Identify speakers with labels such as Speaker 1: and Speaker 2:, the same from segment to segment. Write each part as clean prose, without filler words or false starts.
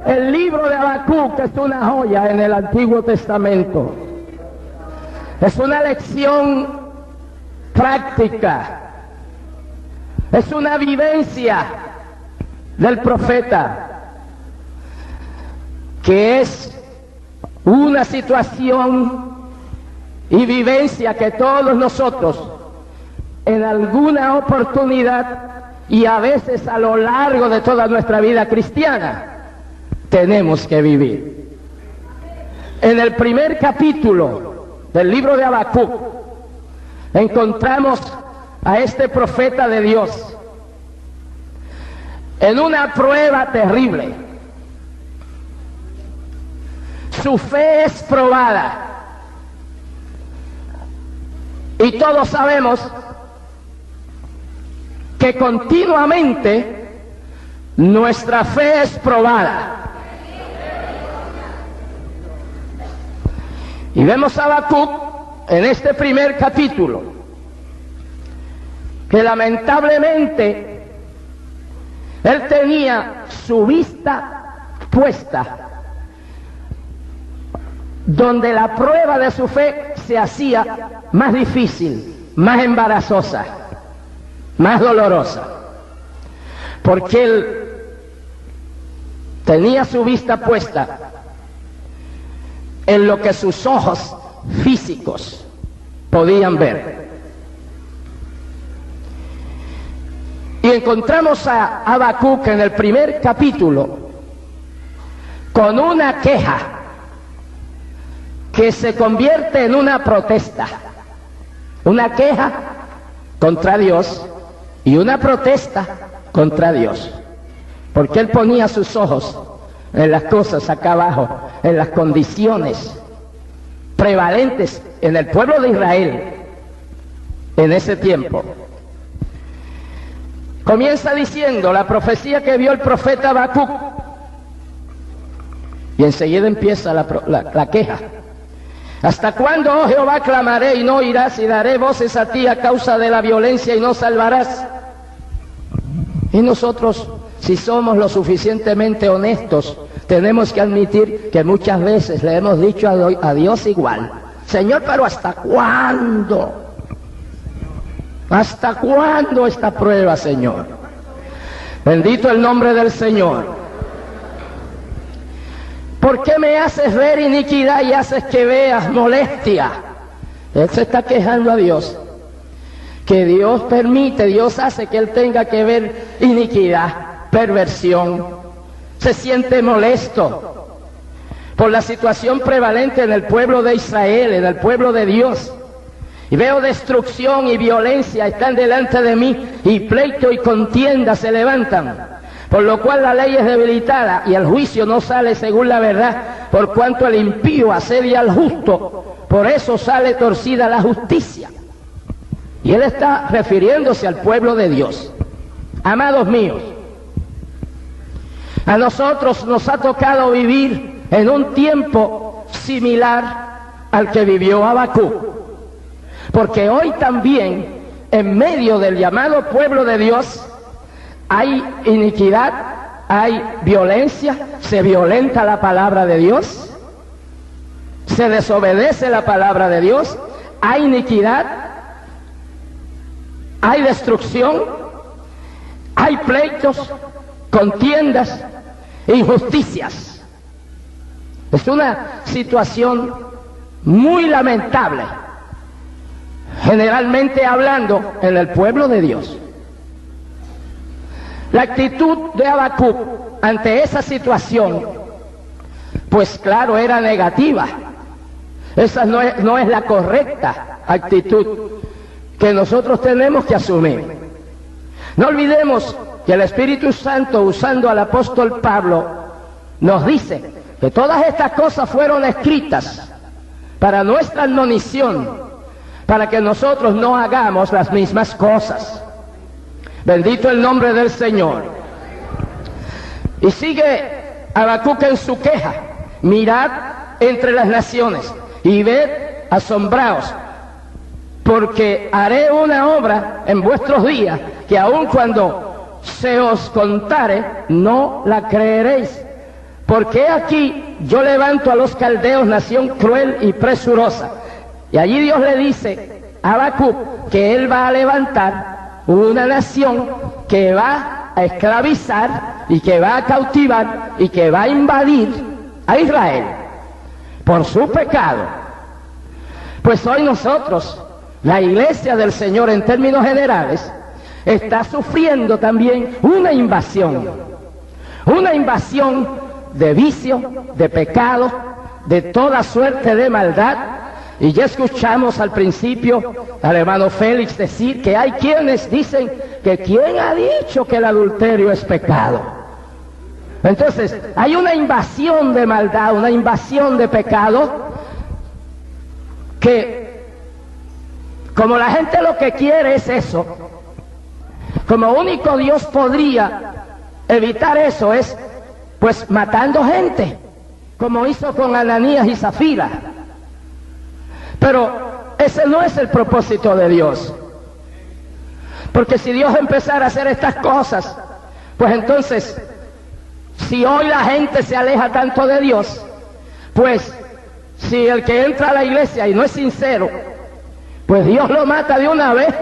Speaker 1: El libro de Habacuc es una joya en el Antiguo Testamento. Es una lección práctica. Es una vivencia del profeta, que es una situación y vivencia que todos nosotros en alguna oportunidad y a veces a lo largo de toda nuestra vida cristiana tenemos que vivir. En el primer capítulo del libro de Habacuc encontramos a este profeta de Dios en una prueba terrible. Su fe es probada. Y todos sabemos que continuamente nuestra fe es probada. Y vemos a Habacuc en este primer capítulo, que lamentablemente él tenía su vista puesta donde la prueba de su fe se hacía más difícil, más embarazosa, más dolorosa, porque él tenía su vista puesta en lo que sus ojos físicos podían ver. Y encontramos a Habacuc en el primer capítulo con una queja que se convierte en una protesta, una queja contra Dios y una protesta contra Dios, porque él ponía sus ojos en las cosas acá abajo, en las condiciones prevalentes en el pueblo de Israel en ese tiempo. Comienza diciendo la profecía que vio el profeta Habacuc, y enseguida empieza la queja. ¿Hasta cuándo, oh Jehová, clamaré y no oirás, y daré voces a ti a causa de la violencia y no salvarás? Y nosotros, si somos lo suficientemente honestos, tenemos que admitir que muchas veces le hemos dicho a Dios igual: Señor, pero ¿hasta cuándo? ¿Hasta cuándo esta prueba, Señor? Bendito el nombre del Señor. ¿Por qué me haces ver iniquidad y haces que veas molestia? Él se está quejando a Dios, que Dios permite, Dios hace que él tenga que ver iniquidad, perversión. Se siente molesto por la situación prevalente en el pueblo de Israel, en el pueblo de Dios. Y veo destrucción y violencia están delante de mí, y pleito y contienda se levantan, por lo cual la ley es debilitada y el juicio no sale según la verdad, por cuanto el impío asedia al justo, por eso sale torcida la justicia. Y él está refiriéndose al pueblo de Dios. Amados míos, a nosotros nos ha tocado vivir en un tiempo similar al que vivió Habacuc. Porque hoy también, en medio del llamado pueblo de Dios, hay iniquidad, hay violencia, se violenta la palabra de Dios, se desobedece la palabra de Dios, hay iniquidad, hay destrucción, hay pleitos, contiendas, injusticias. Es una situación muy lamentable, generalmente hablando, en el pueblo de Dios. La actitud de Habacuc ante esa situación, pues claro, era negativa. Esa no es la correcta actitud que nosotros tenemos que asumir. No olvidemos que el Espíritu Santo, usando al apóstol Pablo, nos dice que todas estas cosas fueron escritas para nuestra admonición, para que nosotros no hagamos las mismas cosas. Bendito el nombre del Señor. Y sigue Habacuc en su queja: mirad entre las naciones y ved, asombraos, porque haré una obra en vuestros días que aun cuando se os contare, no la creeréis, porque aquí yo levanto a los caldeos, nación cruel y presurosa. Y allí Dios le dice a Habacuc que él va a levantar una nación que va a esclavizar y que va a cautivar y que va a invadir a Israel por su pecado. Pues hoy nosotros, la iglesia del Señor en términos generales, está sufriendo también una invasión de vicio, de pecado, de toda suerte de maldad. Y ya escuchamos al principio al hermano Félix decir que hay quienes dicen que ¿quién ha dicho que el adulterio es pecado? Entonces, hay una invasión de maldad, una invasión de pecado, que como la gente lo que quiere es eso, como único Dios podría evitar eso es pues matando gente, como hizo con Ananías y Zafira. Pero ese no es el propósito de Dios, porque si Dios empezara a hacer estas cosas, pues entonces, si hoy la gente se aleja tanto de Dios, pues si el que entra a la iglesia y no es sincero, pues Dios lo mata de una vez,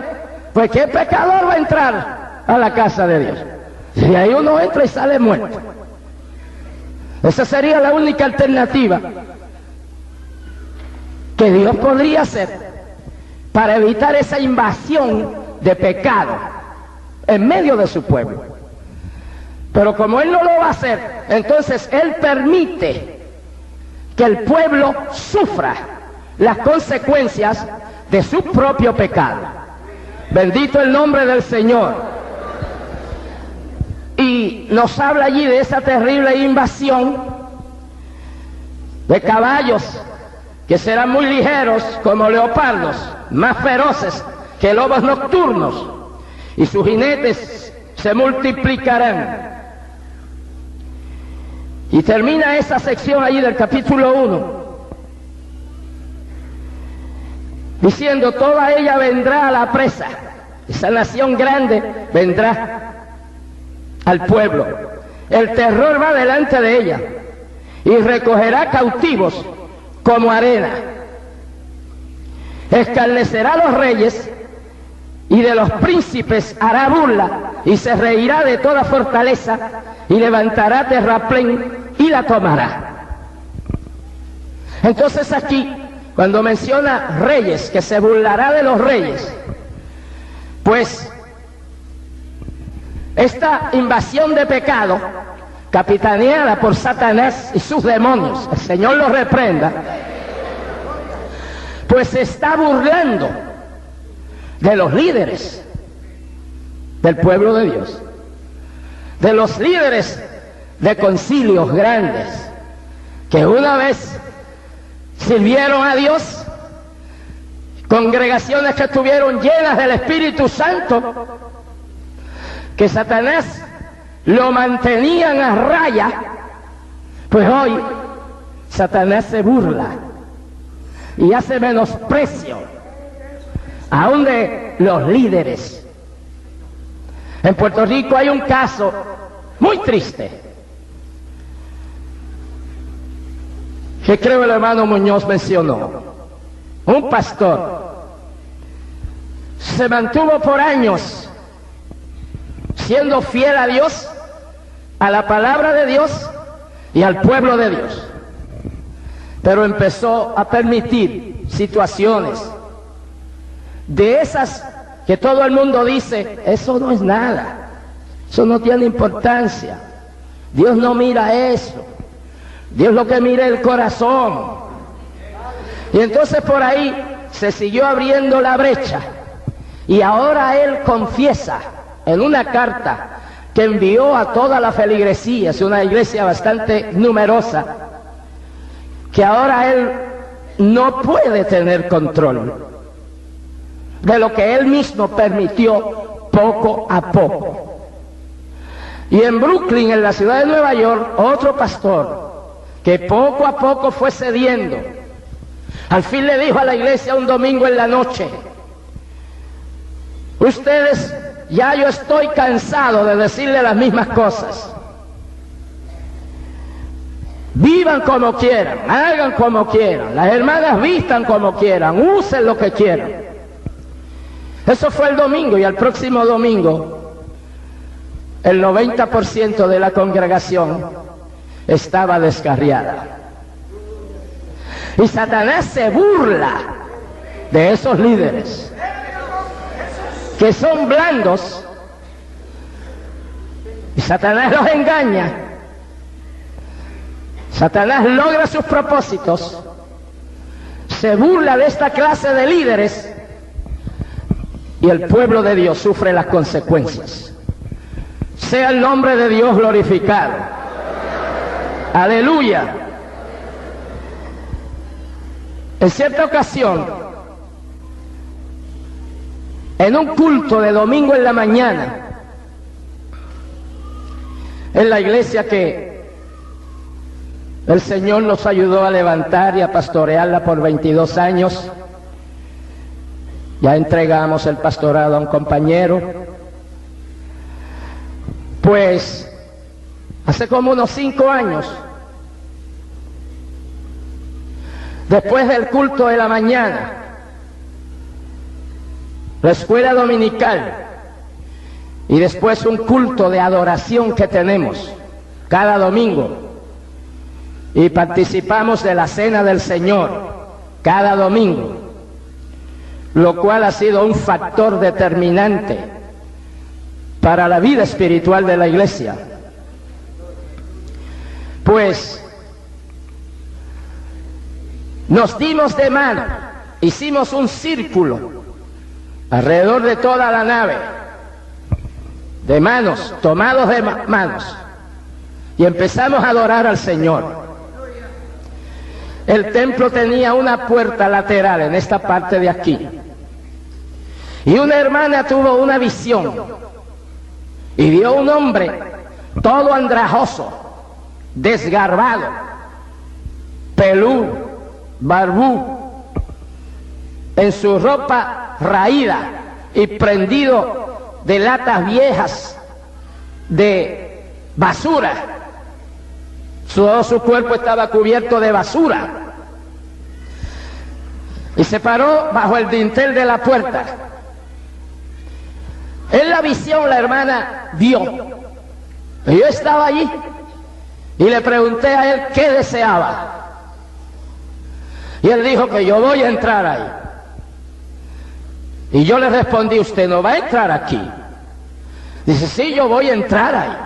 Speaker 1: pues ¿qué pecador va a entrar a la casa de Dios? Si ahí uno entra y sale muerto. Esa sería la única alternativa que Dios podría hacer para evitar esa invasión de pecado en medio de su pueblo. Pero como Él no lo va a hacer, entonces Él permite que el pueblo sufra las consecuencias de su propio pecado. Bendito el nombre del Señor. Y nos habla allí de esa terrible invasión de caballos que serán muy ligeros como leopardos, más feroces que lobos nocturnos, y sus jinetes se multiplicarán. Y termina esa sección allí del capítulo 1 diciendo: toda ella vendrá a la presa, esa nación grande vendrá al pueblo, el terror va delante de ella y recogerá cautivos como arena, escarnecerá a los reyes y de los príncipes hará burla, y se reirá de toda fortaleza y levantará terraplén y la tomará. Entonces aquí, cuando menciona reyes, que se burlará de los reyes, pues esta invasión de pecado, capitaneada por Satanás y sus demonios, el Señor los reprenda, pues se está burlando de los líderes del pueblo de Dios, de los líderes de concilios grandes, que una vez sirvieron a Dios, congregaciones que estuvieron llenas del Espíritu Santo, que Satanás lo mantenían a raya, pues hoy Satanás se burla y hace menosprecio aún de los líderes. En Puerto Rico hay un caso muy triste, que creo el hermano Muñoz mencionó. Un pastor se mantuvo por años siendo fiel a Dios, a la palabra de Dios y al pueblo de Dios, pero empezó a permitir situaciones de esas que todo el mundo dice: eso no es nada, eso no tiene importancia, Dios no mira eso, Dios lo que mira es el corazón. Y entonces por ahí se siguió abriendo la brecha, y ahora él confiesa en una carta que envió a toda la feligresía, es una iglesia bastante numerosa, que ahora él no puede tener control de lo que él mismo permitió poco a poco. Y en Brooklyn, en la ciudad de Nueva York, otro pastor que poco a poco fue cediendo, al fin le dijo a la iglesia un domingo en la noche: ustedes, ya yo estoy cansado de decirle las mismas cosas. Vivan como quieran, hagan como quieran, las hermanas vistan como quieran, usen lo que quieran. Eso fue el domingo, y al próximo domingo el 90% de la congregación estaba descarriada. Y Satanás se burla de esos líderes que son blandos, y Satanás los engaña. Satanás logra sus propósitos, se burla de esta clase de líderes, y el pueblo de Dios sufre las consecuencias. Sea el nombre de Dios glorificado. Aleluya. En cierta ocasión, en un culto de domingo en la mañana, en la iglesia que el Señor nos ayudó a levantar y a pastorearla por 22 años, ya entregamos el pastorado a un compañero, pues hace como unos 5 años, después del culto de la mañana, la escuela dominical, y después un culto de adoración que tenemos cada domingo, y participamos de la cena del Señor cada domingo, lo cual ha sido un factor determinante para la vida espiritual de la iglesia. Pues nos dimos de mano, hicimos un círculo alrededor de toda la nave, de manos, tomados de manos, y empezamos a adorar al Señor. El templo tenía una puerta lateral en esta parte de aquí, y una hermana tuvo una visión y vio un hombre todo andrajoso, desgarbado, peludo, barbú, en su ropa raída y prendido de latas viejas de basura. Todo su cuerpo estaba cubierto de basura, y se paró bajo el dintel de la puerta. En la visión la hermana vio, y yo estaba allí, y le pregunté a él qué deseaba, y él dijo que yo voy a entrar ahí. Y yo le respondí, ¿usted no va a entrar aquí? Dice, sí, yo voy a entrar ahí.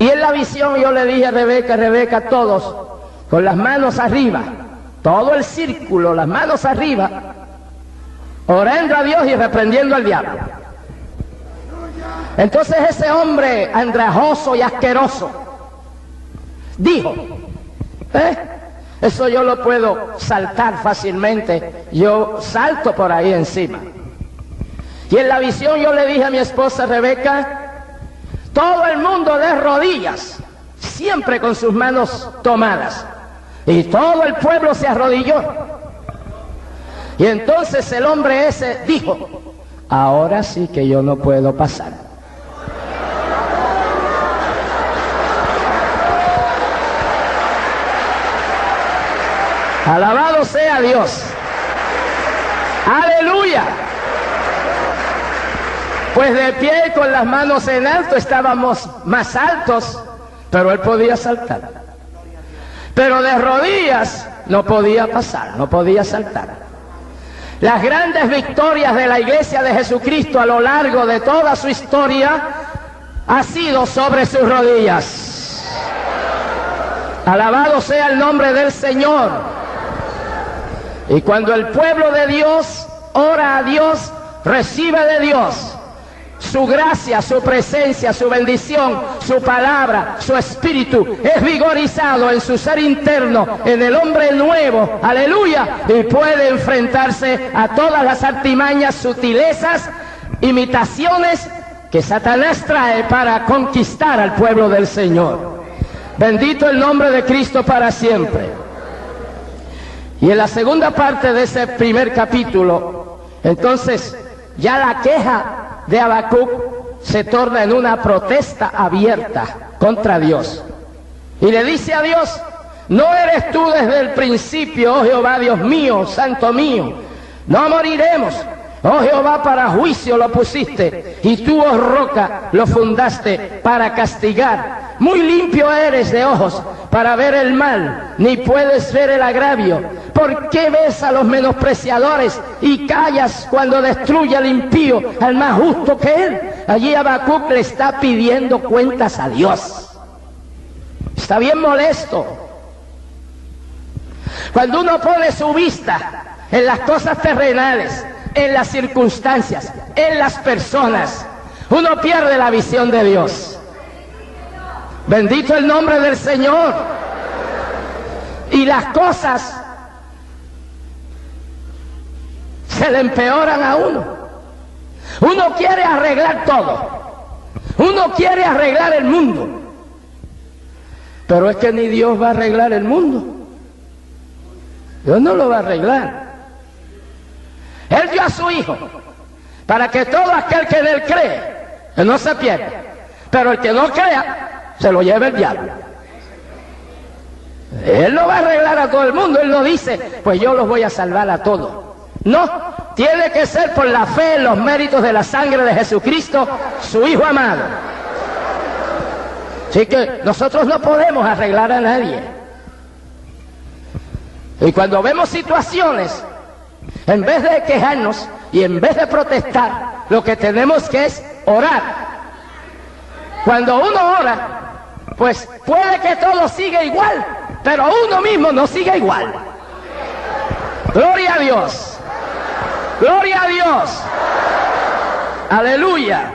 Speaker 1: Y en la visión yo le dije a Rebeca, Rebeca, todos con las manos arriba, todo el círculo, las manos arriba, orando a Dios y reprendiendo al diablo. Entonces ese hombre andrajoso y asqueroso dijo, eso yo lo puedo saltar fácilmente, yo salto por ahí encima. Y en la visión yo le dije a mi esposa Rebeca, todo el mundo de rodillas, siempre con sus manos tomadas, y todo el pueblo se arrodilló. Y entonces el hombre ese dijo, ahora sí que yo no puedo pasar. Alabado sea Dios. Aleluya. Pues de pie con las manos en alto estábamos más altos, pero él podía saltar. Pero de rodillas no podía pasar, no podía saltar. Las grandes victorias de la Iglesia de Jesucristo a lo largo de toda su historia ha sido sobre sus rodillas. Alabado sea el nombre del Señor. Y cuando el pueblo de Dios ora a Dios, recibe de Dios su gracia, su presencia, su bendición, su palabra, su espíritu es vigorizado en su ser interno, en el hombre nuevo, aleluya, y puede enfrentarse a todas las artimañas, sutilezas, imitaciones que Satanás trae para conquistar al pueblo del Señor. Bendito el nombre de Cristo para siempre. Y en la segunda parte de ese primer capítulo, entonces ya la queja de Habacuc se torna en una protesta abierta contra Dios. Y le dice a Dios: ¿no eres tú desde el principio, oh Jehová, Dios mío, santo mío? No moriremos. Oh Jehová, para juicio lo pusiste, y tú, oh roca, lo fundaste para castigar. Muy limpio eres de ojos para ver el mal, ni puedes ver el agravio. ¿Por qué ves a los menospreciadores y callas cuando destruye al impío, al más justo que él? Allí Habacuc le está pidiendo cuentas a Dios. Está bien molesto. Cuando uno pone su vista en las cosas terrenales, en las circunstancias, en las personas, uno pierde la visión de Dios. Bendito el nombre del Señor. Y las cosas se le empeoran a uno. Uno quiere arreglar todo. Uno quiere arreglar el mundo. Pero es que ni Dios va a arreglar el mundo. Dios no lo va a arreglar. Él dio a su Hijo para que todo aquel que en Él cree, que no se pierda, pero el que no crea, se lo lleve el diablo. Él no va a arreglar a todo el mundo. Él no dice: pues yo los voy a salvar a todos. No, tiene que ser por la fe en los méritos de la sangre de Jesucristo, su Hijo amado. Así que nosotros no podemos arreglar a nadie. Y cuando vemos situaciones, en vez de quejarnos y en vez de protestar, lo que tenemos que es orar. Cuando uno ora, pues puede que todo siga igual, pero uno mismo no siga igual. Gloria a Dios. Gloria a Dios. Aleluya.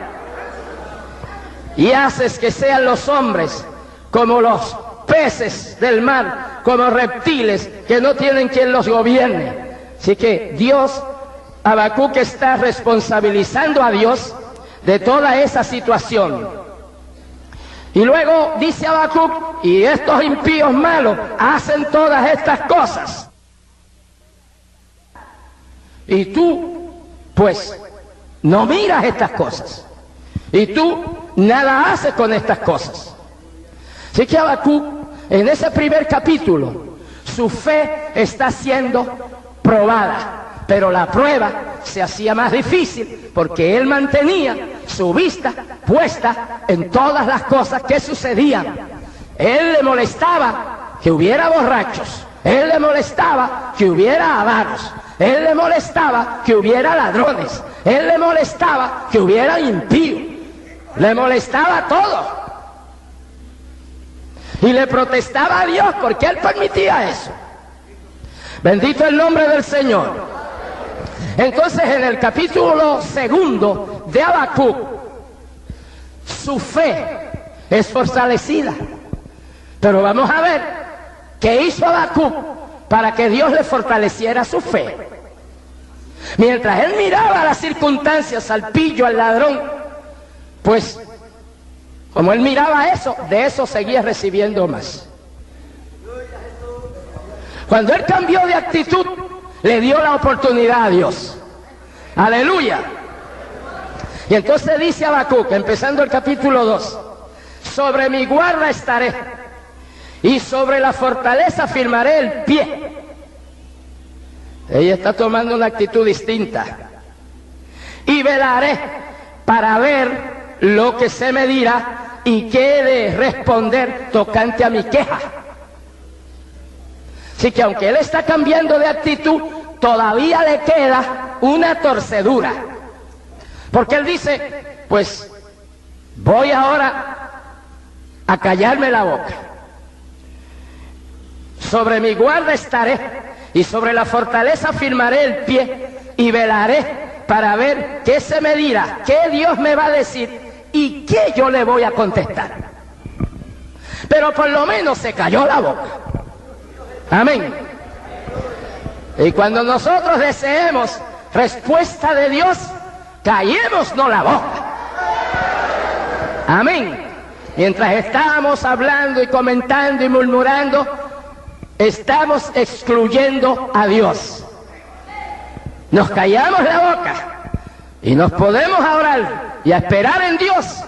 Speaker 1: Y haces que sean los hombres como los peces del mar, como reptiles que no tienen quien los gobierne. Así que Dios, Habacuc está responsabilizando a Dios de toda esa situación. Y luego dice Habacuc: y estos impíos malos hacen todas estas cosas. Y tú, pues, no miras estas cosas. Y tú nada haces con estas cosas. Así que Habacuc, en ese primer capítulo, su fe está siendo probada, pero la prueba se hacía más difícil porque él mantenía su vista puesta en todas las cosas que sucedían. Él le molestaba que hubiera borrachos, él le molestaba que hubiera avaros, él le molestaba que hubiera ladrones, él le molestaba que hubiera impíos, le molestaba todo. Y le protestaba a Dios porque él permitía eso. Bendito el nombre del Señor. Entonces, en el capítulo 2 de Habacuc, su fe es fortalecida. Pero vamos a ver qué hizo Habacuc para que Dios le fortaleciera su fe. Mientras él miraba las circunstancias, al pillo, al ladrón, pues como él miraba eso, de eso seguía recibiendo más. Cuando él cambió de actitud, le dio la oportunidad a Dios. Aleluya. Y entonces dice Habacuc, empezando el capítulo 2: sobre mi guarda estaré, y sobre la fortaleza firmaré el pie. Ella está tomando una actitud distinta. Y velaré para ver lo que se me dirá y qué he de responder tocante a mi queja. Así que aunque él está cambiando de actitud, todavía le queda una torcedura. Porque él dice: pues voy ahora a callarme la boca. Sobre mi guarda estaré, y sobre la fortaleza firmaré el pie, y velaré para ver qué se me dirá, qué Dios me va a decir y qué yo le voy a contestar. Pero por lo menos se cayó la boca. Amén. Y cuando nosotros deseemos respuesta de Dios, callémonos la boca. Amén. Mientras estamos hablando y comentando y murmurando, estamos excluyendo a Dios. Nos callamos la boca y nos podemos a orar y a esperar en Dios,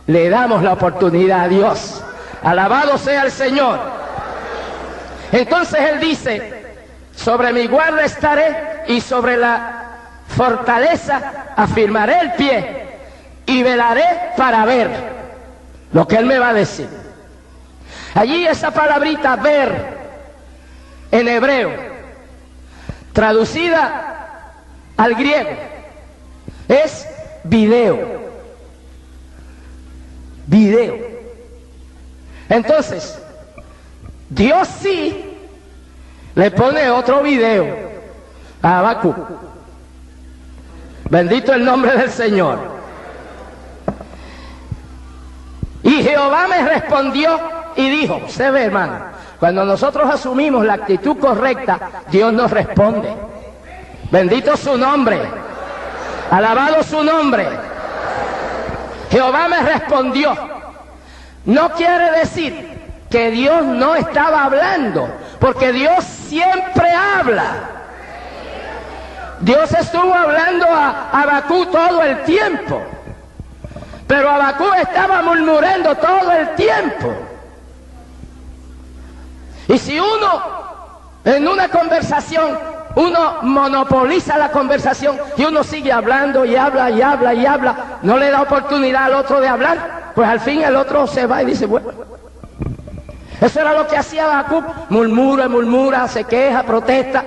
Speaker 1: le damos la oportunidad a Dios. Alabado sea el Señor. Entonces Él dice, sobre mi guarda estaré y sobre la fortaleza afirmaré el pie y velaré para ver lo que Él me va a decir. Allí esa palabrita ver en hebreo, traducida al griego, es video. Video. Entonces, Dios sí le pone otro video a Habacuc. Bendito el nombre del Señor. Y Jehová me respondió y dijo, se ve, hermano, cuando nosotros asumimos la actitud correcta, Dios nos responde. Bendito su nombre. Alabado su nombre. Jehová me respondió. No quiere decir que Dios no estaba hablando, porque Dios siempre habla. Dios estuvo hablando a Habacuc todo el tiempo, pero Habacuc estaba murmurando todo el tiempo. Y si uno en una conversación, uno monopoliza la conversación y uno sigue hablando y habla y habla y habla, no le da oportunidad al otro de hablar, pues al fin el otro se va y dice, bueno. Eso era lo que hacía Habacuc, murmura, murmura, se queja, protesta,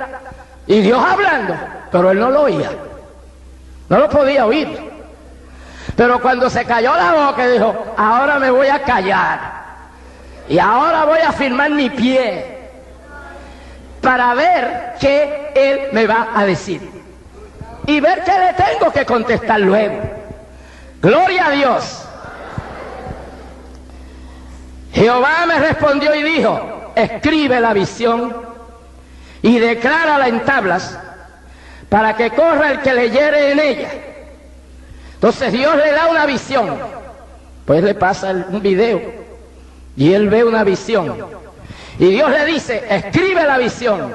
Speaker 1: y Dios hablando, pero él no lo oía, no lo podía oír. Pero cuando se cayó la boca, dijo, ahora me voy a callar, y ahora voy a firmar mi pie, para ver qué Él me va a decir, y ver qué le tengo que contestar luego. Gloria a Dios. Jehová me respondió y dijo, escribe la visión y declárala en tablas para que corra el que leyere en ella. Entonces Dios le da una visión, pues le pasa un video y él ve una visión y Dios le dice, escribe la visión,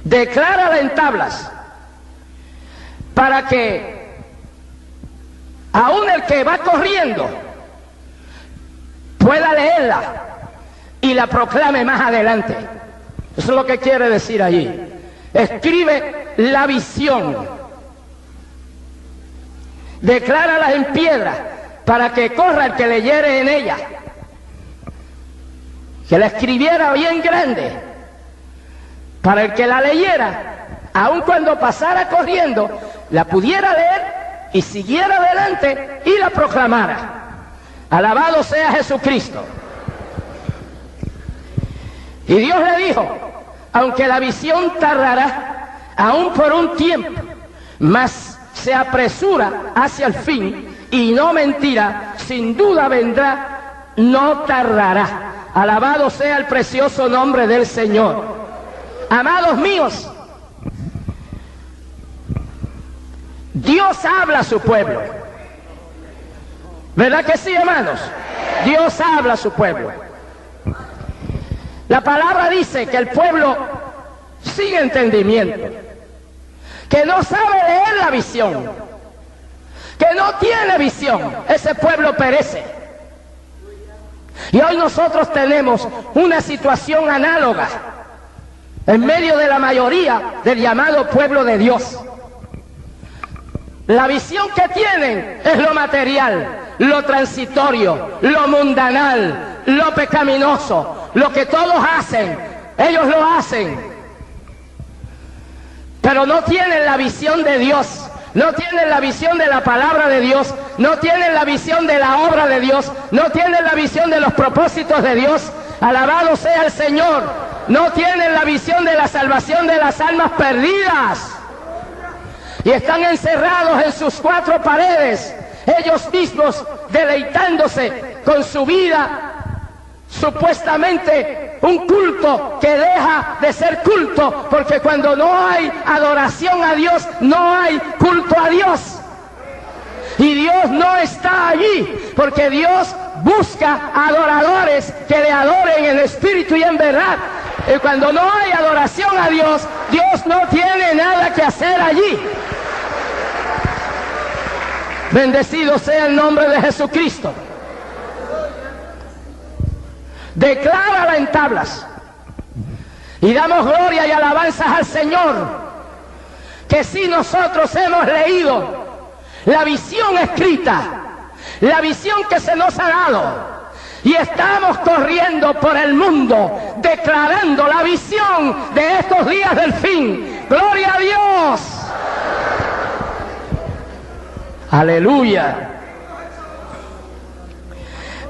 Speaker 1: declárala en tablas para que aún el que va corriendo pueda leerla y la proclame más adelante. Eso es lo que quiere decir allí. Escribe la visión, declárala en piedra para que corra el que leyere en ella. Que la escribiera bien grande para el que la leyera, aun cuando pasara corriendo, la pudiera leer y siguiera adelante y la proclamara. Alabado sea Jesucristo. Y Dios le dijo, aunque la visión tardará aún por un tiempo, mas se apresura hacia el fin y no mentirá, sin duda vendrá, no tardará. Alabado sea el precioso nombre del Señor. Amados míos, Dios habla a su pueblo. ¿Verdad que sí, hermanos? Dios habla a su pueblo. La palabra dice que el pueblo sin entendimiento, que no sabe leer la visión, que no tiene visión, ese pueblo perece. Y hoy nosotros tenemos una situación análoga en medio de la mayoría del llamado pueblo de Dios. La visión que tienen es lo material, lo transitorio, lo mundanal, lo pecaminoso, lo que todos hacen, ellos lo hacen. Pero no tienen la visión de Dios, no tienen la visión de la palabra de Dios, no tienen la visión de la obra de Dios, no tienen la visión de los propósitos de Dios. Alabado sea el Señor. No tienen la visión de la salvación de las almas perdidas. Y están encerrados en sus cuatro paredes, ellos mismos deleitándose con su vida, supuestamente un culto que deja de ser culto, porque cuando no hay adoración a Dios, no hay culto a Dios. Y Dios no está allí, porque Dios busca adoradores que le adoren en espíritu y en verdad. Y cuando no hay adoración a Dios, Dios no tiene nada que hacer allí. Bendecido sea el nombre de Jesucristo. Declárala en tablas. Y damos gloria y alabanzas al Señor. Que si nosotros hemos leído la visión escrita, la visión que se nos ha dado, y estamos corriendo por el mundo declarando la visión de estos días del fin. ¡Gloria a Dios! ¡Aleluya!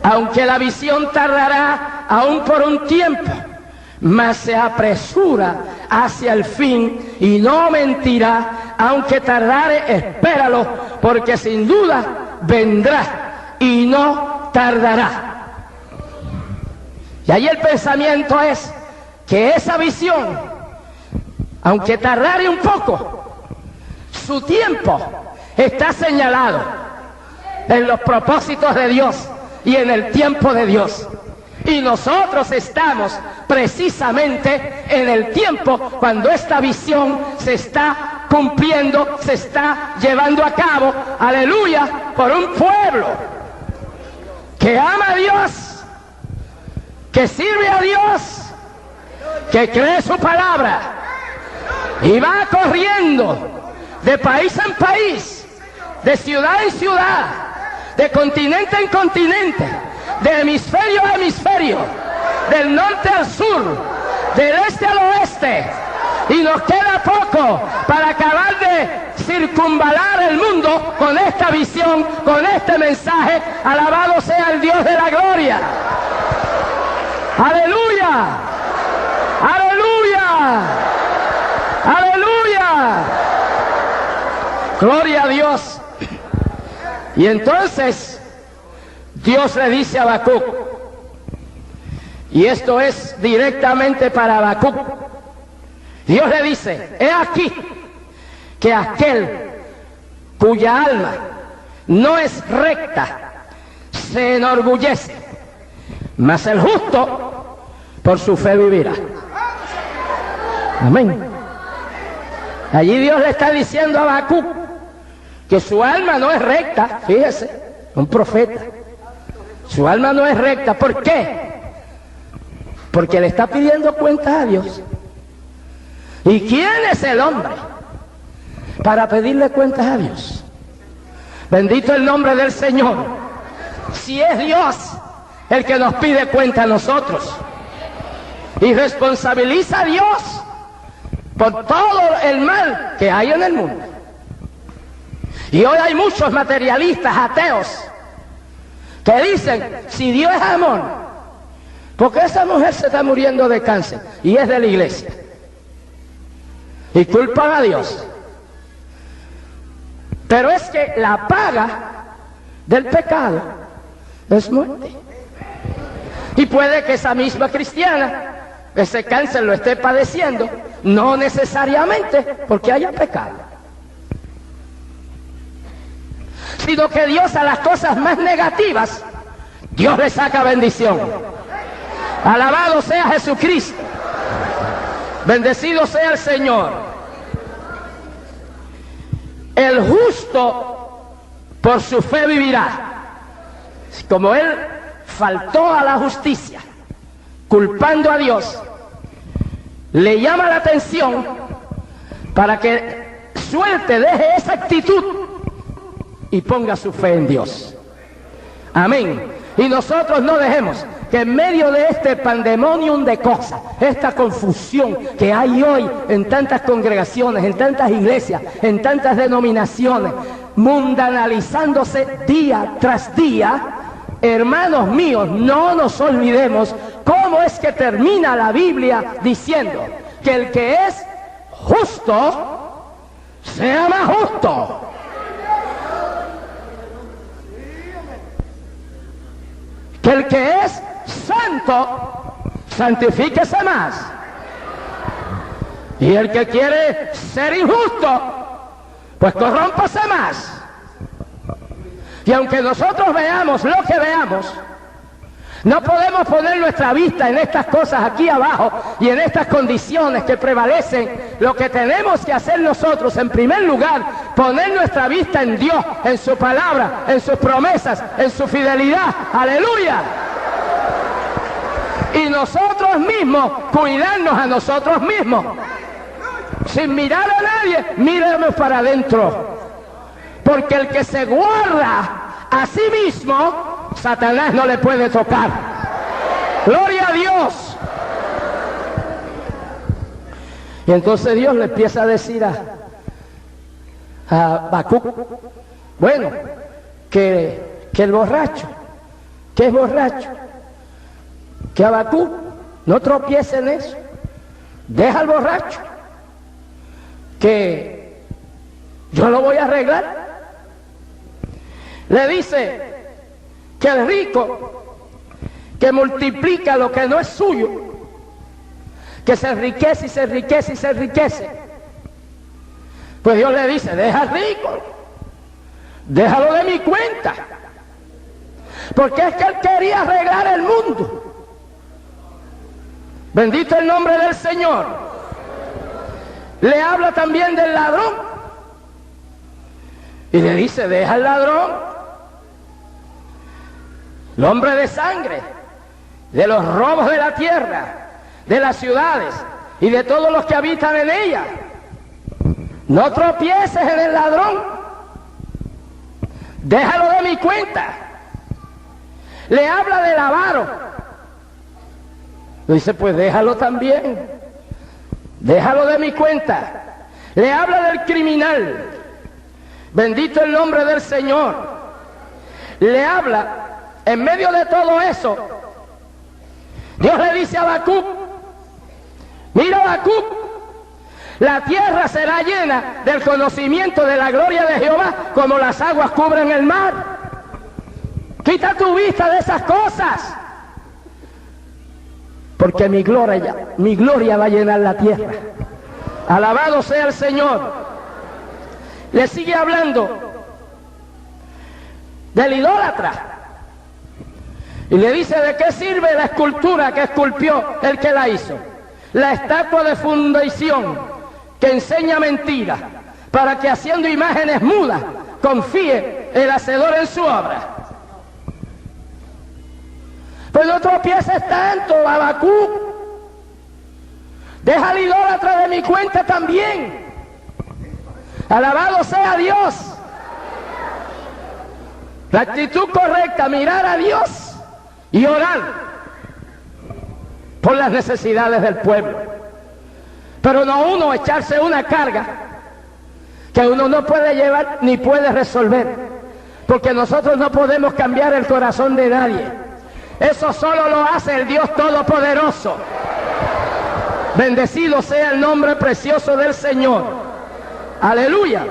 Speaker 1: Aunque la visión tardará aún por un tiempo, mas se apresura hacia el fin y no mentirá, aunque tardare, espéralo, porque sin duda vendrá y no tardará. Y ahí el pensamiento es que esa visión, aunque tardare un poco, su tiempo está señalado en los propósitos de Dios y en el tiempo de Dios. Y nosotros estamos precisamente en el tiempo cuando esta visión se está cumpliendo, se está llevando a cabo, aleluya, por un pueblo que ama a Dios, que sirve a Dios, que cree su palabra y va corriendo de país en país, de ciudad en ciudad, de continente en continente, de hemisferio a hemisferio, del norte al sur, del este al oeste, y nos queda poco para acabar de circunvalar el mundo con esta visión, con este mensaje. Alabado sea el Dios de la gloria. ¡Aleluya! ¡Aleluya! ¡Aleluya! ¡Gloria a Dios! Y entonces Dios le dice a Habacuc, y esto es directamente para Habacuc, Dios le dice: he aquí que aquel cuya alma no es recta se enorgullece, mas el justo por su fe vivirá. Amén. Allí Dios le está diciendo a Habacuc que su alma no es recta. Fíjese, un profeta, su alma no es recta. ¿Por qué? Porque le está pidiendo cuentas a Dios. ¿Y quién es el hombre para pedirle cuentas a Dios? Bendito el nombre del Señor. Si es Dios el que nos pide cuenta a nosotros y responsabiliza a Dios por todo el mal que hay en el mundo. Y hoy hay muchos materialistas ateos que dicen: si Dios es amor, ¿por qué esa mujer se está muriendo de cáncer y es de la iglesia? Y culpan a Dios. Pero es que la paga del pecado es muerte. Y puede que esa misma cristiana ese cáncer lo esté padeciendo, no necesariamente porque haya pecado, sino que Dios a las cosas más negativas, Dios le saca bendición. Alabado sea Jesucristo. Bendecido sea el Señor. El justo por su fe vivirá. Como él faltó a la justicia, culpando a Dios, le llama la atención para que suelte, deje esa actitud y ponga su fe en Dios. Amén. Y nosotros no dejemos que en medio de este pandemonium de cosas, esta confusión que hay hoy en tantas congregaciones, en tantas iglesias, en tantas denominaciones, mundanalizándose día tras día, hermanos míos, no nos olvidemos cómo es que termina la Biblia diciendo que el que es justo sea más justo. Que el que es santo, santifíquese más. Y el que quiere ser injusto, pues corrómpase más. Y aunque nosotros veamos lo que veamos, No podemos poner nuestra vista en estas cosas aquí abajo y en estas condiciones que prevalecen. Lo que tenemos que hacer nosotros, en primer lugar, poner nuestra vista en Dios, en su palabra, en sus promesas, en su fidelidad. ¡Aleluya! Y nosotros mismos, cuidarnos a nosotros mismos. Sin mirar a nadie, mírame para adentro. Porque el que se guarda a sí mismo, Satanás no le puede tocar. ¡Gloria a Dios! Y entonces Dios le empieza a decir a Habacuc, bueno, que el borracho, que es borracho, que Habacuc no tropiece en eso, deja al borracho, que yo lo voy a arreglar. Le dice que el rico que multiplica lo que no es suyo, que se enriquece y se enriquece y se enriquece, pues Dios le dice, deja al rico, déjalo de mi cuenta, porque es que él quería arreglar el mundo. Bendito el nombre del Señor. Le habla también del ladrón y le dice, deja al ladrón, el hombre de sangre, de los robos de la tierra, de las ciudades y de todos los que habitan en ella. No tropieces en el ladrón, déjalo de mi cuenta. Le habla del avaro, dice, pues déjalo también, déjalo de mi cuenta. Le habla del criminal, bendito el nombre del Señor. Le habla, en medio de todo eso, Dios le dice a Habacuc, mira Habacuc, la tierra será llena del conocimiento de la gloria de Jehová como las aguas cubren el mar. Quita tu vista de esas cosas, porque mi gloria va a llenar la tierra. Alabado sea el Señor. Le sigue hablando del idólatra y le dice, ¿de qué sirve la escultura que esculpió el que la hizo? La estatua de fundición que enseña mentira, para que haciendo imágenes mudas confíe el hacedor en su obra. Pues no tropieces tanto, Habacuc. Deja al idólatra de mi cuenta también. Alabado sea Dios. La actitud correcta, mirar a Dios y orar por las necesidades del pueblo. Pero no uno echarse una carga que uno no puede llevar ni puede resolver, porque nosotros no podemos cambiar el corazón de nadie. Eso solo lo hace el Dios Todopoderoso. Bendecido sea el nombre precioso del Señor. Aleluya.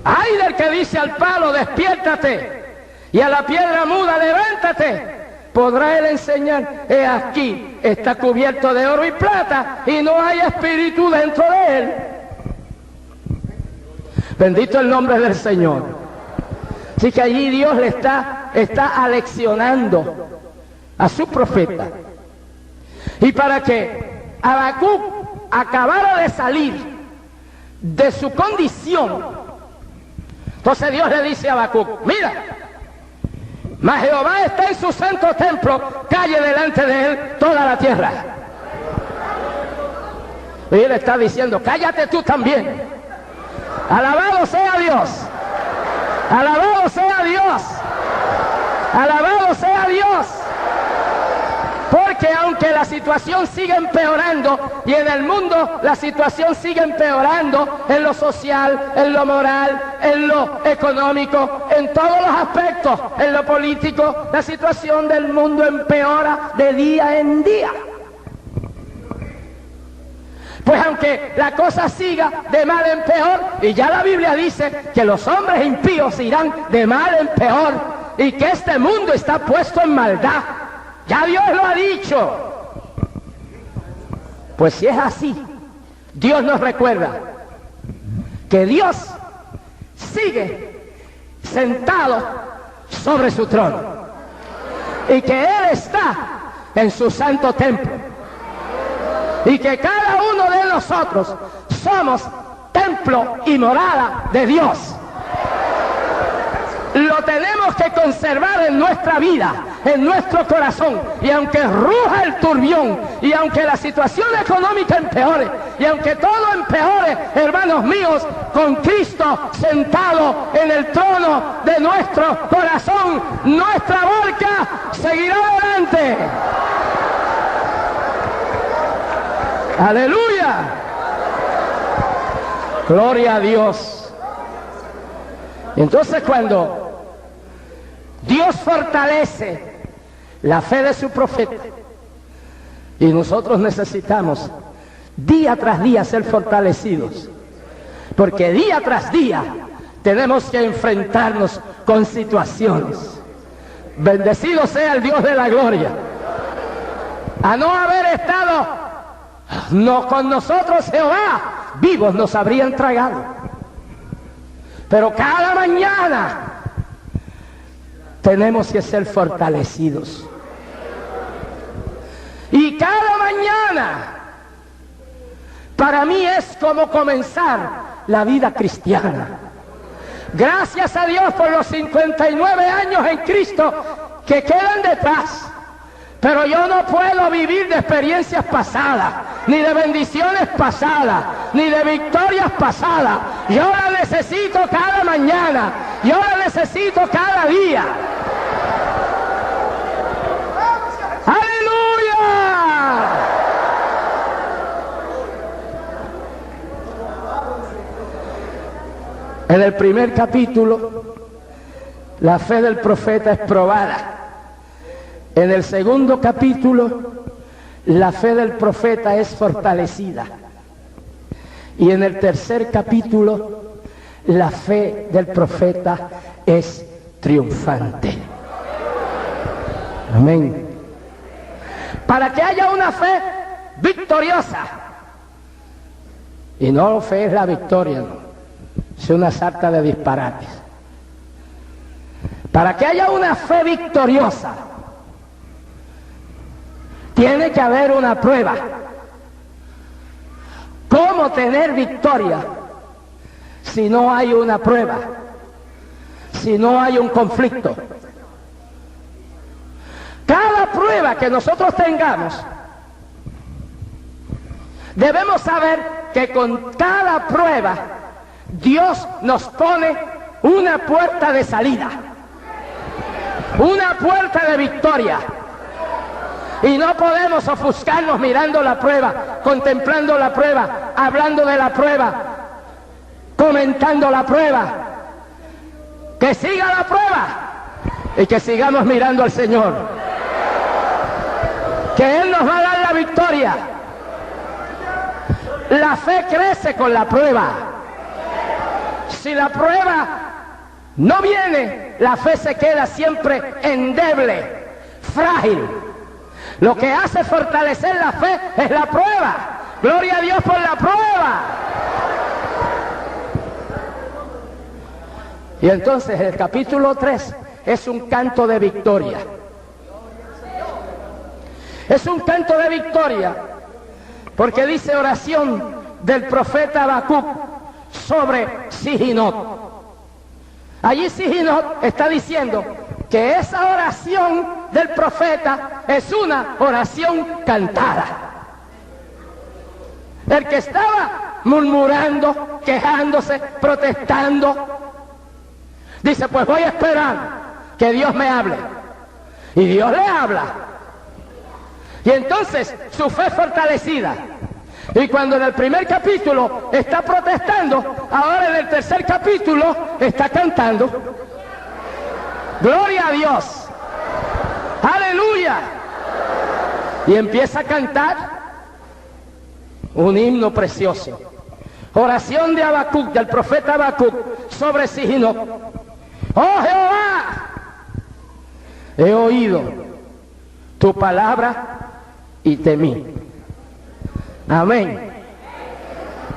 Speaker 1: Ay del que dice al palo, despiértate, y a la piedra muda, levántate. Podrá él enseñar, he aquí, está cubierto de oro y plata, y no hay espíritu dentro de él. Bendito el nombre del Señor. Así que allí Dios le está aleccionando a su profeta. Y para que Habacuc acabara de salir de su condición, entonces Dios le dice a Habacuc, mira, mas Jehová está en su santo templo, calle delante de él toda la tierra. Y él está diciendo, cállate tú también. Alabado sea Dios. Alabado sea Dios. Alabado sea Dios. Porque aunque la situación sigue empeorando, y en el mundo la situación sigue empeorando, en lo social, en lo moral, en lo económico, en todos los aspectos, en lo político, la situación del mundo empeora de día en día. Pues aunque la cosa siga de mal en peor, y ya la Biblia dice que los hombres impíos irán de mal en peor, y que este mundo está puesto en maldad, ya Dios lo ha dicho. Pues si es así, Dios nos recuerda que Dios sigue sentado sobre su trono. y que Él está en su santo templo, y que cada uno de nosotros somos templo y morada de Dios. Lo tenemos que conservar en nuestra vida, en nuestro corazón, y aunque ruja el turbión, y aunque la situación económica empeore, y aunque todo empeore, hermanos míos, con Cristo sentado en el trono de nuestro corazón, nuestra barca seguirá adelante. ¡Aleluya! Gloria a Dios. Entonces, cuando Dios fortalece la fe de su profeta, y nosotros necesitamos día tras día ser fortalecidos, porque día tras día tenemos que enfrentarnos con situaciones. Bendecido sea el Dios de la gloria. A no haber estado con nosotros Jehová, vivos nos habrían tragado. Pero cada mañana tenemos que ser fortalecidos. Y cada mañana para mí es como comenzar la vida cristiana. Gracias a Dios por los 59 años en Cristo que quedan detrás. Pero yo no puedo vivir de experiencias pasadas, ni de bendiciones pasadas, ni de victorias pasadas. Yo la necesito cada mañana, yo la necesito cada día. ¡Aleluya! En el primer capítulo, la fe del profeta es probada. En el segundo capítulo, la fe del profeta es fortalecida. Y en el tercer capítulo, la fe del profeta es triunfante. Amén. Para que haya una fe victoriosa, y no fe es la victoria, no, es una sarta de disparates. Para que haya una fe victoriosa, tiene que haber una prueba. ¿Cómo tener victoria si no hay una prueba? Si no hay un conflicto. Cada prueba que nosotros tengamos, debemos saber que con cada prueba Dios nos pone una puerta de salida, una puerta de victoria. Y no podemos ofuscarnos mirando la prueba, contemplando la prueba, hablando de la prueba, comentando la prueba. Que siga la prueba y que sigamos mirando al Señor, que Él nos va a dar la victoria. La fe crece con la prueba. Si la prueba no viene, la fe se queda siempre endeble, frágil. Lo que hace fortalecer la fe es la prueba. Gloria a Dios por la prueba. Y entonces el capítulo 3 es un canto de victoria. Es un canto de victoria porque dice oración del profeta Habacuc sobre Sijinot. Allí Sijinot está diciendo que esa oración del profeta es una oración cantada. El que estaba murmurando, quejándose, protestando, dice, pues voy a esperar que Dios me hable. Y Dios le habla. Y entonces su fe es fortalecida. Y cuando en el primer capítulo está protestando, ahora en el tercer capítulo está cantando. Gloria a Dios. Aleluya. Y empieza a cantar un himno precioso. Oración de Habacuc, del profeta Habacuc, sobre Sijinot. Oh Jehová, he oído tu palabra y temí. Amén.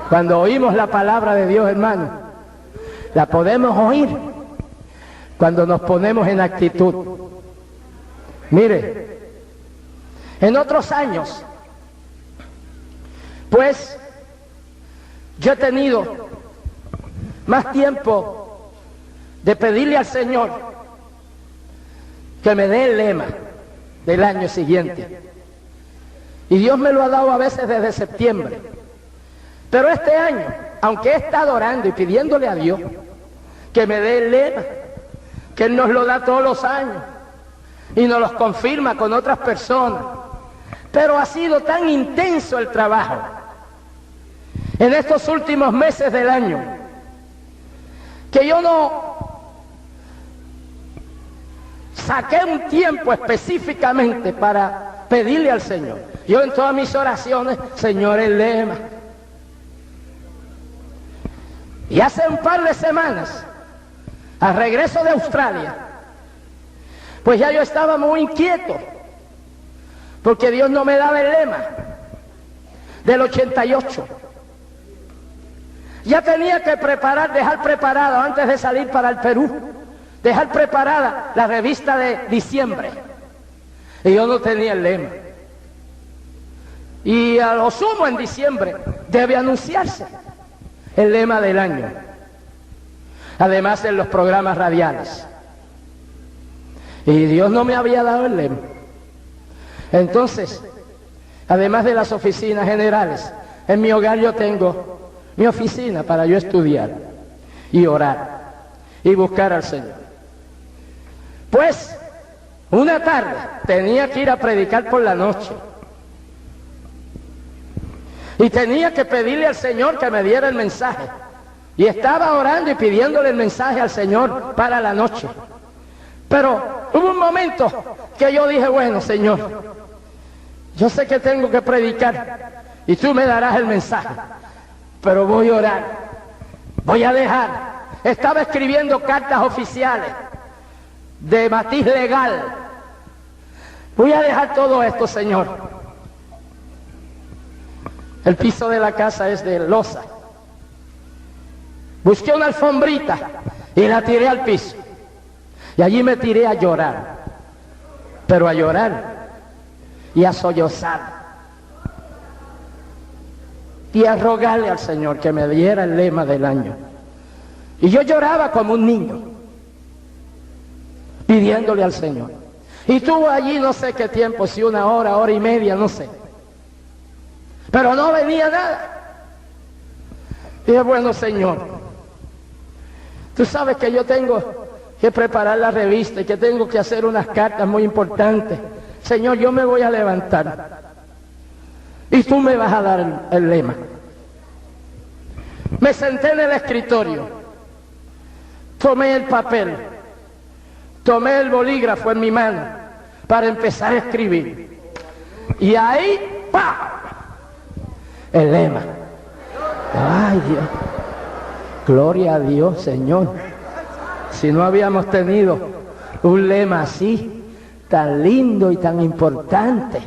Speaker 1: Cuando oímos la palabra de Dios, hermano, la podemos oír cuando nos ponemos en actitud. Mire, en otros años, pues, yo he tenido más tiempo de pedirle al Señor que me dé el lema del año siguiente. Y Dios me lo ha dado a veces desde septiembre. Pero este año, aunque he estado orando y pidiéndole a Dios que me dé el lema, que Él nos lo da todos los años y nos los confirma con otras personas, pero ha sido tan intenso el trabajo en estos últimos meses del año que yo no saqué un tiempo específicamente para pedirle al Señor. Yo en todas mis oraciones, Señor, el lema. Y hace un par de semanas, al regreso de Australia, pues ya yo estaba muy inquieto, porque Dios no me daba el lema del 88. Ya tenía que dejar preparado antes de salir para el Perú, dejar preparada la revista de diciembre. Y yo no tenía el lema. Y a lo sumo en diciembre debe anunciarse el lema del año, además de los programas radiales. Y Dios no me había dado el lema. Entonces, además de las oficinas generales, en mi hogar yo tengo mi oficina para yo estudiar y orar y buscar al Señor. Pues, una tarde tenía que ir a predicar por la noche. Y tenía que pedirle al Señor que me diera el mensaje. Y estaba orando y pidiéndole el mensaje al Señor para la noche. Pero hubo un momento que yo dije, bueno, Señor, yo sé que tengo que predicar y tú me darás el mensaje, pero voy a orar, voy a dejar. Estaba escribiendo cartas oficiales de matiz legal. Voy a dejar todo esto, Señor. El piso de la casa es de losa. Busqué una alfombrita y la tiré al piso. Y allí me tiré a llorar. Pero a llorar y a sollozar. Y a rogarle al Señor que me diera el lema del año. Y yo lloraba como un niño, pidiéndole al Señor. Y tuvo allí no sé qué tiempo, si una hora, hora y media, no sé. Pero no venía nada. Dije, bueno, Señor, tú sabes que yo tengo que preparar la revista y que tengo que hacer unas cartas muy importantes. Señor, yo me voy a levantar y tú me vas a dar el lema. Me senté en el escritorio, tomé el papel, tomé el bolígrafo en mi mano para empezar a escribir. Y ahí, ¡pam!, el lema. Ay, Dios. Gloria a Dios, Señor. Si no habíamos tenido un lema así, tan lindo y tan importante,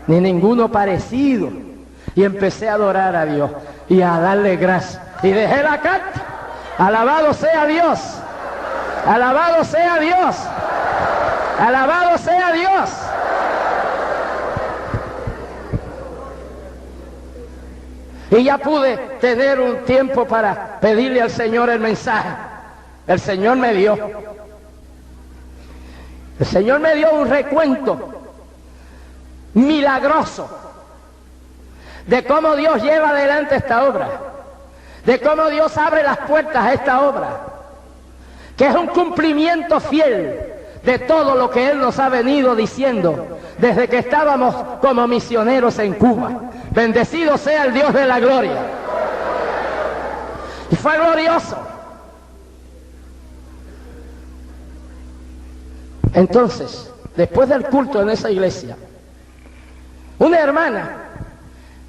Speaker 1: ni ninguno parecido. Y empecé a adorar a Dios y a darle gracias. Y dejé la carta. Alabado sea Dios. Alabado sea Dios. Alabado sea Dios. Y ya pude tener un tiempo para pedirle al Señor el mensaje. El Señor me dio. El Señor me dio un recuento milagroso de cómo Dios lleva adelante esta obra, de cómo Dios abre las puertas a esta obra, que es un cumplimiento fiel de todo lo que Él nos ha venido diciendo desde que estábamos como misioneros en Cuba. Bendecido sea el Dios de la gloria. Y fue glorioso. Entonces, después del culto en esa iglesia, una hermana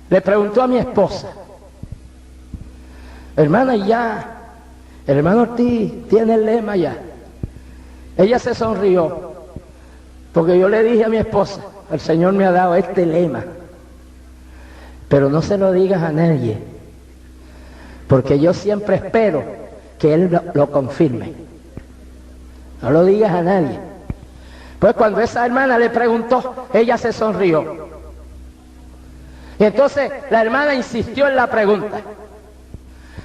Speaker 1: le preguntó a mi esposa, hermana, ya, el hermano Ortiz tiene el lema ya. Ella se sonrió, porque yo le dije a mi esposa, el Señor me ha dado este lema, pero no se lo digas a nadie, porque yo siempre espero que Él lo confirme. No lo digas a nadie, Pues cuando esa hermana le preguntó, ella se sonrió. Y entonces la hermana insistió en la pregunta.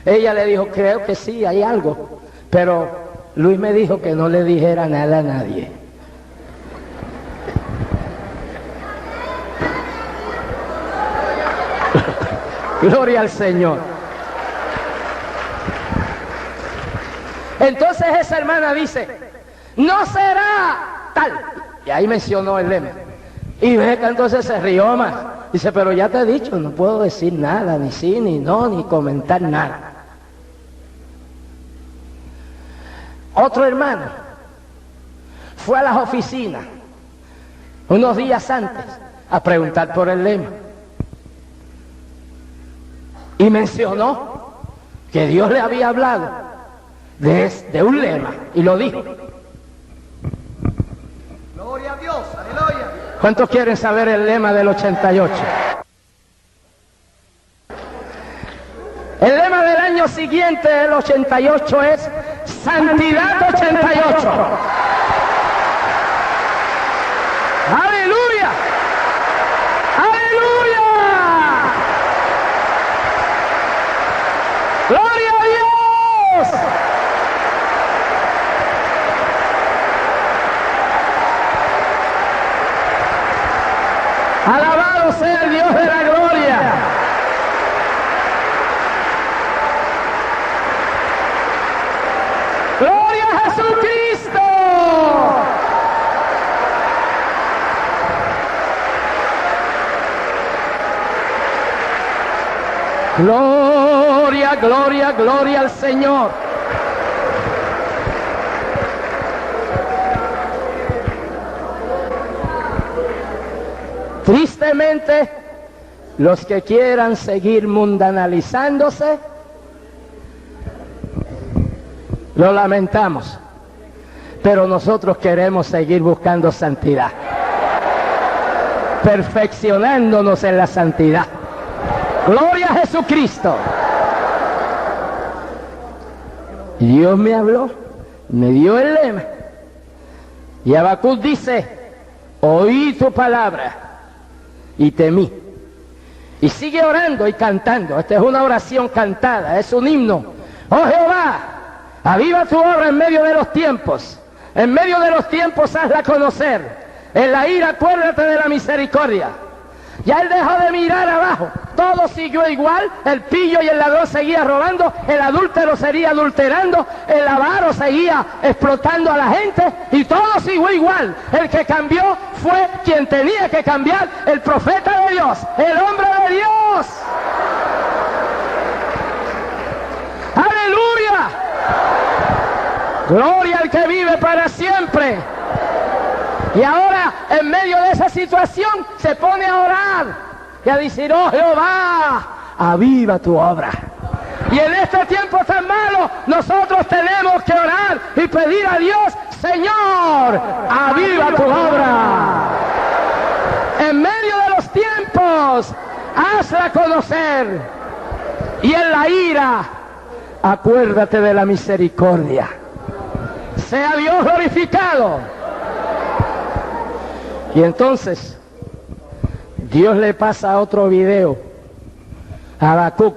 Speaker 1: Ella le dijo, creo que sí, hay algo. Pero Luis me dijo que no le dijera nada a nadie. Gloria al Señor. Entonces esa hermana dice, no será tal. Y ahí mencionó el lema. Y Beca entonces se rió más. Dice, pero ya te he dicho, no puedo decir nada, ni sí, ni no, ni comentar nada. Otro hermano fue a las oficinas unos días antes a preguntar por el lema. Y mencionó que Dios le había hablado de un lema, y lo dijo.
Speaker 2: Gloria a Dios, aleluya.
Speaker 1: ¿Cuántos quieren saber el lema del 88? El lema del año siguiente, del 88, es Santidad 88. ¡Aleluya! ¡Aleluya! ¡Gloria a Dios! Alabado sea el Dios de la gloria. ¡Gloria a Jesucristo! Gloria, gloria, gloria al Señor. Tristemente, los que quieran seguir mundanalizándose, lo lamentamos, pero nosotros queremos seguir buscando santidad, perfeccionándonos en la santidad. Gloria a Jesucristo. Dios me habló, me dio el lema, y Habacuc dice, oí tu palabra y temí. Y sigue orando y cantando. Esta es una oración cantada, es un himno. Oh Jehová, aviva tu obra en medio de los tiempos. En medio de los tiempos hazla conocer. En la ira acuérdate de la misericordia. Ya él dejó de mirar abajo. Todo siguió igual. El pillo y el ladrón seguía robando. El adúltero seguía adulterando. El avaro seguía explotando a la gente. Y todo siguió igual. El que cambió fue quien tenía que cambiar. El profeta de Dios. El hombre de Dios. ¡Aleluya! Gloria al que vive para siempre. Y ahora, en medio de esa situación, se pone a orar y a decir, oh Jehová, aviva tu obra. Y en este tiempo tan malo, nosotros tenemos que orar y pedir a Dios, Señor, aviva tu obra. En medio de los tiempos, hazla conocer. Y en la ira, acuérdate de la misericordia. Sea Dios glorificado. Y entonces, Dios le pasa otro video a Habacuc.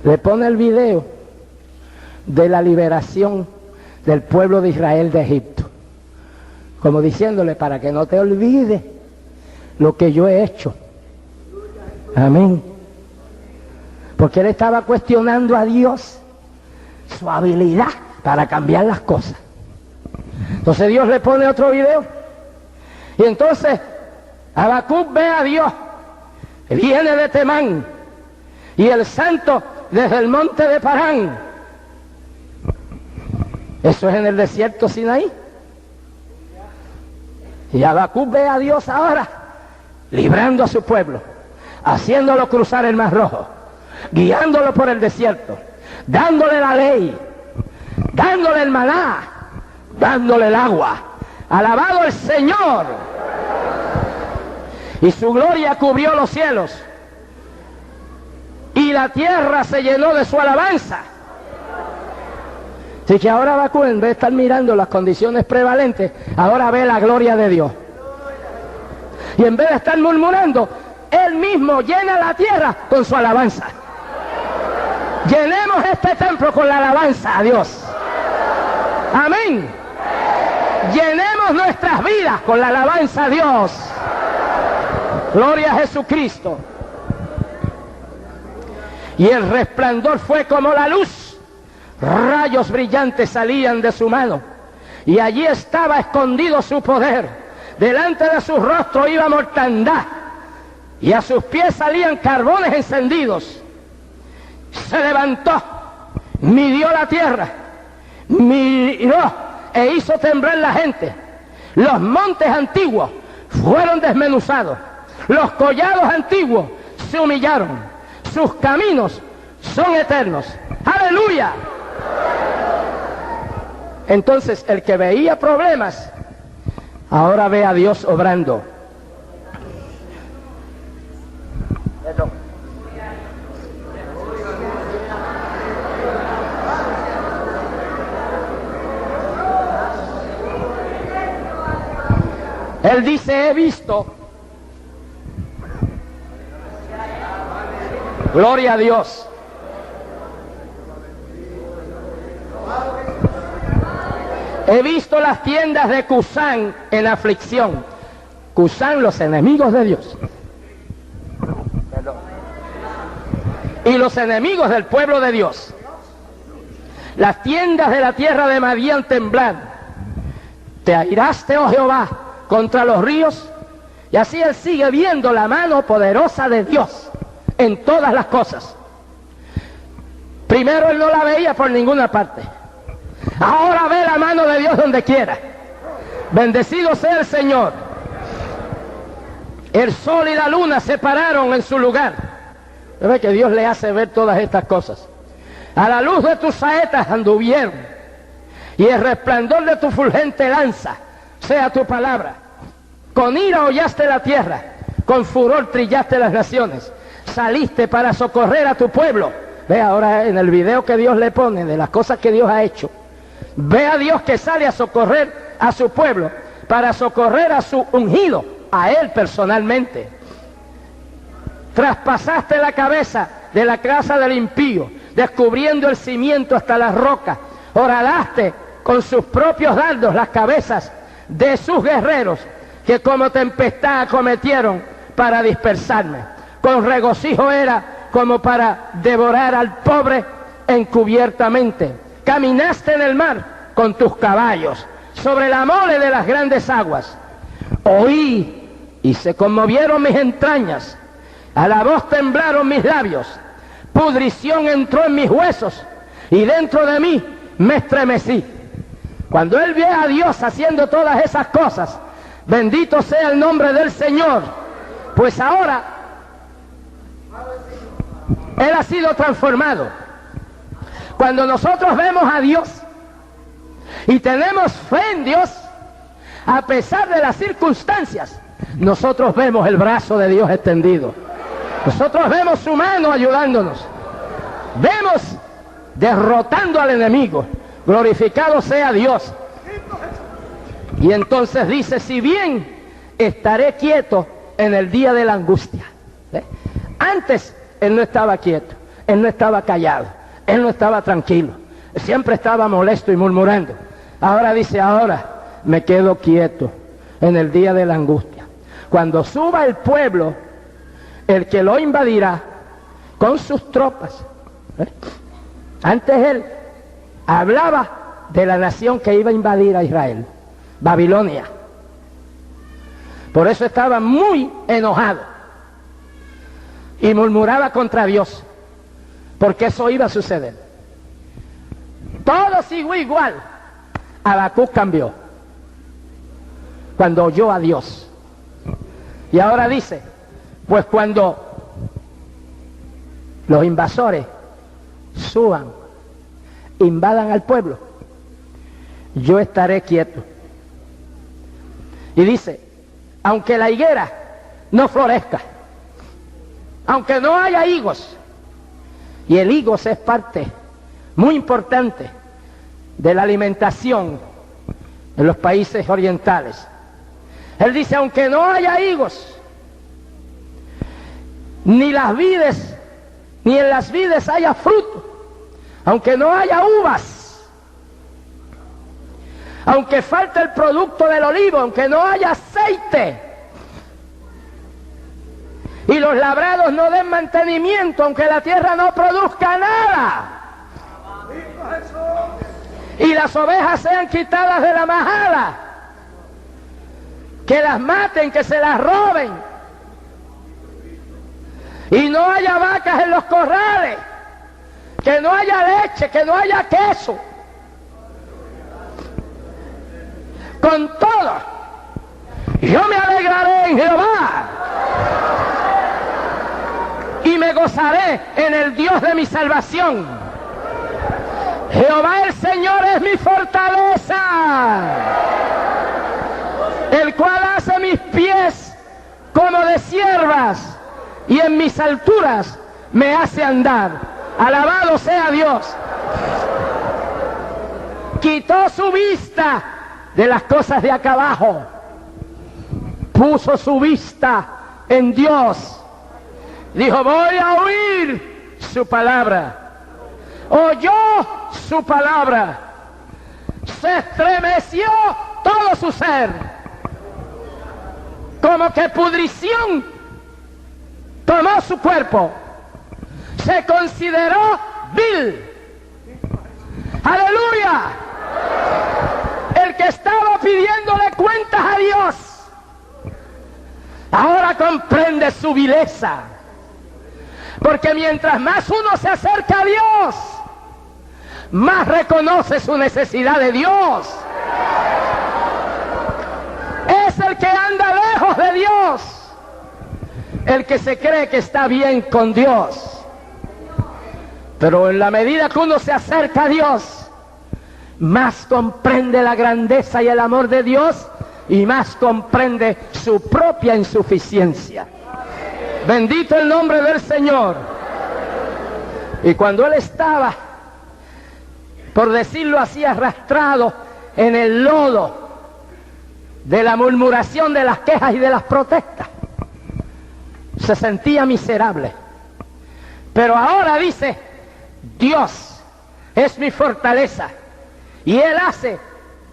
Speaker 1: Le pone el video de la liberación del pueblo de Israel de Egipto. Como diciéndole, para que no te olvides lo que yo he hecho. Amén. Porque él estaba cuestionando a Dios su habilidad para cambiar las cosas. Entonces Dios le pone otro video. Y entonces Habacuc ve a Dios. Viene de Temán. Y el santo desde el monte de Parán. Eso es en el desierto Sinaí. Y Habacuc ve a Dios ahora, librando a su pueblo, haciéndolo cruzar el Mar Rojo, guiándolo por el desierto, dándole la ley, dándole el maná, dándole el agua. Alabado el Señor. Y su gloria cubrió los cielos. Y la tierra se llenó de su alabanza. Así que ahora Habacuc, en vez de estar mirando las condiciones prevalentes, ahora ve la gloria de Dios. Y en vez de estar murmurando, él mismo llena la tierra con su alabanza. Llenemos este templo con la alabanza a Dios. Amén. Llenemos nuestras vidas con la alabanza a Dios. Gloria a Jesucristo. Y el resplandor fue como la luz. Rayos brillantes salían de su mano. Y allí estaba escondido su poder. Delante de su rostro iba mortandad. Y a sus pies salían carbones encendidos. Se levantó, midió la tierra, miró e hizo temblar la gente. Los montes antiguos fueron desmenuzados. Los collados antiguos se humillaron. Sus caminos son eternos. ¡Aleluya! Entonces, el que veía problemas, ahora ve a Dios obrando. Él dice, he visto. Gloria a Dios. He visto las tiendas de Cusán en aflicción. Cusán, los enemigos de Dios. Y los enemigos del pueblo de Dios. Las tiendas de la tierra de Madián temblan. Te airaste, oh Jehová, contra los ríos. Y así él sigue viendo la mano poderosa de Dios en todas las cosas. Primero él no la veía por ninguna parte. Ahora ve la mano de Dios donde quiera. Bendecido sea el Señor. El sol y la luna se pararon en su lugar. Ve que Dios le hace ver todas estas cosas. A la luz de tus saetas anduvieron, y el resplandor de tu fulgente lanza sea tu palabra. Con ira hollaste la tierra, con furor trillaste las naciones. Saliste para socorrer a tu pueblo. Ve ahora en el video que Dios le pone de las cosas que Dios ha hecho. Ve a Dios que sale a socorrer a su pueblo, para socorrer a su ungido, a él personalmente. Traspasaste la cabeza de la casa del impío, descubriendo el cimiento hasta las rocas. Horadaste con sus propios dardos las cabezas de sus guerreros, que como tempestad acometieron para dispersarme. Con regocijo era como para devorar al pobre encubiertamente. Caminaste en el mar con tus caballos, sobre la mole de las grandes aguas. Oí y se conmovieron mis entrañas, a la voz temblaron mis labios. Pudrición entró en mis huesos, y dentro de mí me estremecí. Cuando él ve a Dios haciendo todas esas cosas, bendito sea el nombre del Señor, pues ahora él ha sido transformado. Cuando nosotros vemos a Dios y tenemos fe en Dios, a pesar de las circunstancias, nosotros vemos el brazo de Dios extendido. Nosotros vemos su mano ayudándonos. Vemos derrotando al enemigo. Glorificado sea Dios. Y entonces dice, si bien estaré quieto en el día de la angustia. Antes él no estaba quieto, él no estaba callado, él no estaba tranquilo, siempre estaba molesto y murmurando. Ahora dice, ahora me quedo quieto en el día de la angustia. Cuando suba el pueblo, el que lo invadirá con sus tropas. Antes él hablaba de la nación que iba a invadir a Israel, Babilonia. Por eso estaba muy enojado y murmuraba contra Dios, porque eso iba a suceder. Todo siguió igual. Habacuc cambió cuando oyó a Dios. Y ahora dice, pues cuando los invasores suban, invadan al pueblo, yo estaré quieto. Y dice, aunque la higuera no florezca, aunque no haya higos, y el higos es parte muy importante de la alimentación en los países orientales. Él dice, aunque no haya higos, ni las vides, ni en las vides haya fruto, aunque no haya uvas, aunque falte el producto del olivo, aunque no haya aceite, y los labrados no den mantenimiento, aunque la tierra no produzca nada, y las ovejas sean quitadas de la majada, que las maten, que se las roben, y no haya vacas en los corrales, que no haya leche, que no haya queso, con todo, yo me alegraré en Jehová y me gozaré en el Dios de mi salvación. Jehová el Señor es mi fortaleza, el cual hace mis pies como de ciervas, y en mis alturas me hace andar. Alabado sea Dios. Quitó su vista de las cosas de acá abajo, puso su vista en Dios. Dijo, voy a oír su palabra. Oyó su palabra, se estremeció todo su ser, como que pudrición tomó su cuerpo, se consideró vil. ¡Aleluya! El que estaba pidiéndole cuentas a Dios, ahora comprende su vileza, porque mientras más uno se acerca a Dios, más reconoce su necesidad de Dios. Es el que anda lejos de Dios, el que se cree que está bien con Dios. Pero en la medida que uno se acerca a Dios, más comprende la grandeza y el amor de Dios, y más comprende su propia insuficiencia. Bendito el nombre del Señor. Y cuando él estaba, por decirlo así, arrastrado en el lodo de la murmuración, de las quejas y de las protestas, se sentía miserable. Pero ahora dice, Dios es mi fortaleza, y Él hace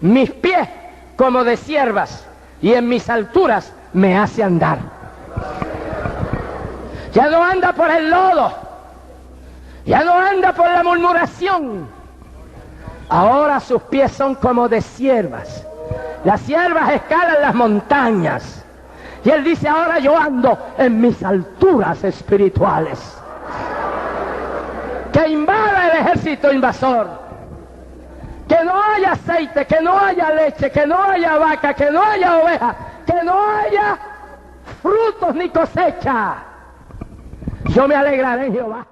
Speaker 1: mis pies como de ciervas, y en mis alturas me hace andar. Ya no anda por el lodo, ya no anda por la murmuración. Ahora sus pies son como de ciervas. Las ciervas escalan las montañas. Y él dice, ahora yo ando en mis alturas espirituales. Que invada el ejército invasor. Que no haya aceite, que no haya leche, que no haya vaca, que no haya oveja, que no haya frutos ni cosecha. Yo me alegraré en Jehová.